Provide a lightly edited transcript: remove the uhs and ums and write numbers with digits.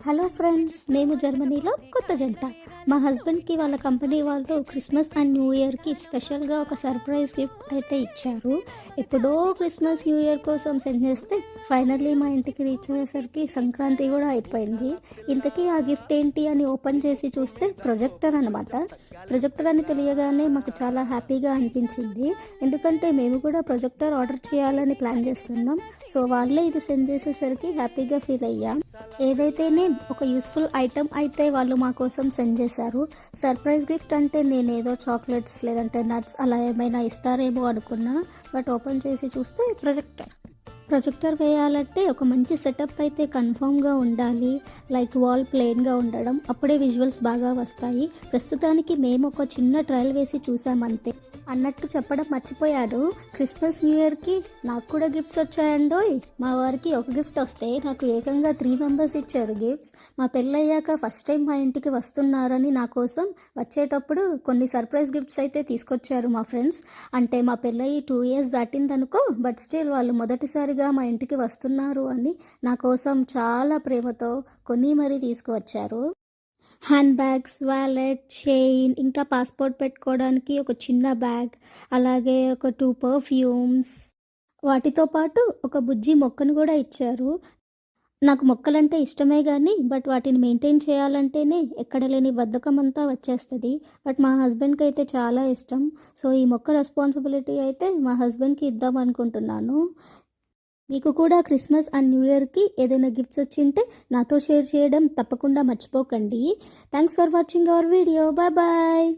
Hello friends, మేము జర్మనీలో కొత్త జంట. మా హస్బెండ్కి వాళ్ళ కంపెనీ వాళ్ళు క్రిస్మస్ అండ్ న్యూ ఇయర్కి స్పెషల్గా ఒక సర్ప్రైజ్ గిఫ్ట్ అయితే ఇచ్చారు. ఎప్పుడో క్రిస్మస్ న్యూ ఇయర్ కోసం సెండ్ చేస్తే ఫైనల్లీ మా ఇంటికి రీచ్ అయ్యేసరికి సంక్రాంతి కూడా అయిపోయింది. ఇంతకీ ఆ గిఫ్ట్ ఏంటి అని ఓపెన్ చేసి చూస్తే ప్రొజెక్టర్ అనమాట. ప్రొజెక్టర్ అని తెలియగానే మాకు చాలా హ్యాపీగా అనిపించింది. ఎందుకంటే మేము కూడా ప్రొజెక్టర్ ఆర్డర్ చేయాలని ప్లాన్ చేస్తున్నాం. సో వాళ్ళే ఇది సెండ్ చేసేసరికి హ్యాపీగా ఫీల్ అయ్యాం. ఏదైతేనే ఒక యూస్ఫుల్ ఐటమ్ అయితే వాళ్ళు మా కోసం సెండ్ చేశారు. సర్ప్రైజ్ గిఫ్ట్ అంటే నేనేదో చాక్లెట్స్ లేదంటే నట్స్ అలా ఏమైనా ఇస్తారేమో అనుకున్నా. బట్ ఓపెన్ చేసి చూస్తే ప్రొజెక్టర్ వేయాలంటే ఒక మంచి సెటప్ అయితే కన్ఫామ్గా ఉండాలి. లైక్ వాల్ ప్లెయిన్గా ఉండడం, అప్పుడే విజువల్స్ బాగా వస్తాయి. ప్రస్తుతానికి మేము ఒక చిన్న ట్రయల్ వేసి చూసామంతే. అన్నట్టు చెప్పడం మర్చిపోయాడు, క్రిస్మస్ న్యూ ఇయర్కి నాకు కూడా గిఫ్ట్స్ వచ్చాయండోయ్. మా వారికి ఒక గిఫ్ట్ వస్తే నాకు ఏకంగా 3 మెంబర్స్ ఇచ్చారు గిఫ్ట్స్. మా పెళ్ళయ్యాక ఫస్ట్ టైం మా ఇంటికి వస్తున్నారని నా కోసం వచ్చేటప్పుడు కొన్ని సర్ప్రైజ్ గిఫ్ట్స్ అయితే తీసుకొచ్చారు మా ఫ్రెండ్స్. అంటే మా పెళ్ళయి 2 ఇయర్స్ దాటిందనుకో, బట్ స్టిల్ వాళ్ళు మొదటిసారిగా మా ఇంటికి వస్తున్నారు అని నా కోసం చాలా ప్రేమతో కొని మరీ తీసుకువచ్చారు. హ్యాండ్ బ్యాగ్స్, వ్యాలెట్, చైన్, ఇంకా పాస్పోర్ట్ పెట్టుకోవడానికి ఒక చిన్న బ్యాగ్, అలాగే ఒక 2 పర్ఫ్యూమ్స్, వాటితో పాటు ఒక బుజ్జి మొక్కను కూడా ఇచ్చారు. నాకు మొక్కలంటే ఇష్టమే కానీ బట్ వాటిని మెయింటైన్ చేయాలంటేనే ఎక్కడ లేని బద్ధకం అంతా వచ్చేస్తుంది. బట్ మా హస్బెండ్కి అయితే చాలా ఇష్టం. సో ఈ మొక్క రెస్పాన్సిబిలిటీ అయితే మా హస్బెండ్కి ఇద్దాం అనుకుంటున్నాను. మీకు కూడా క్రిస్మస్ అండ్ న్యూ ఇయర్కి ఏదైనా గిఫ్ట్స్ వచ్చింటే నాతో షేర్ చేయడం తప్పకుండా మర్చిపోకండి. Thanks for watching our video. Bye bye.